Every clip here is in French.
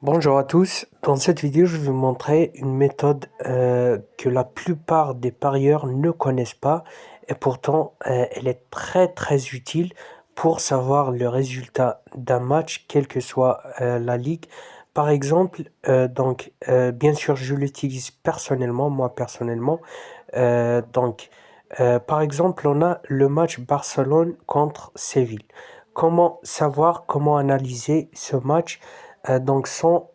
Bonjour à tous, dans cette vidéo je vais vous montrer une méthode que la plupart des parieurs ne connaissent pas et pourtant elle est très utile pour savoir le résultat d'un match quelle que soit la ligue. Par exemple, bien sûr je l'utilise personnellement, moi personnellement. Par exemple on a le match Barcelone contre Séville. Comment savoir, comment analyser ce match sans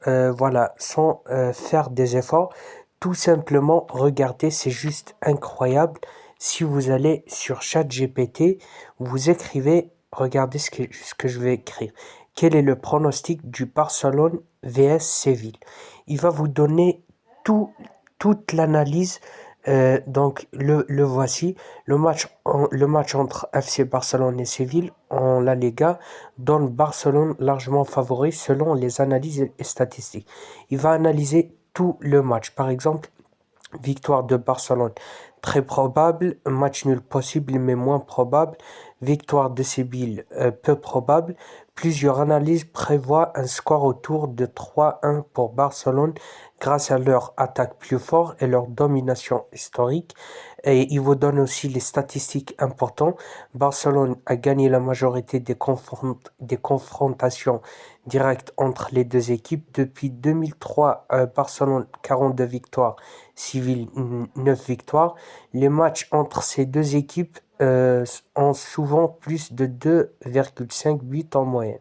faire des efforts, tout simplement regarder, c'est juste incroyable. Si vous allez sur ChatGPT, vous écrivez, regardez ce que je vais écrire. Quel est le pronostic du Barcelone vs Séville? Il va vous donner tout, toute l'analyse. Le voici. Le match entre FC Barcelone et Séville en La Liga donne Barcelone largement favori selon les analyses et statistiques. Il va analyser tout le match. Par exemple, victoire de Barcelone, très probable. Match nul possible, mais moins probable. Victoire de Séville, peu probable. Plusieurs analyses prévoient un score autour de 3-1 pour Barcelone grâce à leur attaque plus forte et leur domination historique. Et il vous donne aussi les statistiques importantes. Barcelone a gagné la majorité des confrontations directes entre les deux équipes. Depuis 2003, Barcelone 42 victoires, Séville 9 victoires. Les matchs entre ces deux équipes ont souvent plus de 2,5 buts en moyenne.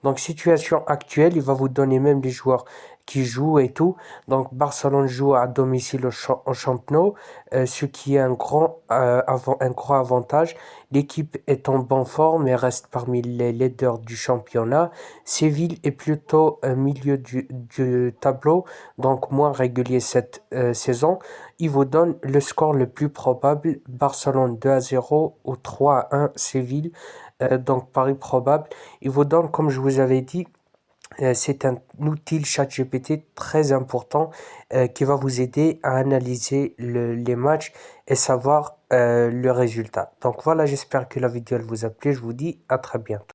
Donc, situation actuelle, il va vous donner même les joueurs qui jouent et tout. Donc, Barcelone joue à domicile au Camp Nou, ce qui est un grand avantage. L'équipe est en bonne forme et reste parmi les leaders du championnat. Séville est plutôt au milieu du tableau, donc moins régulier cette saison. Il vous donne le score le plus probable, Barcelone 2-0 ou 3-1 Séville, donc pari probable. Il vous donne, comme je vous avais dit, c'est un outil ChatGPT très important qui va vous aider à analyser les matchs et savoir le résultat. Donc voilà, j'espère que la vidéo elle vous a plu. Je vous dis à très bientôt.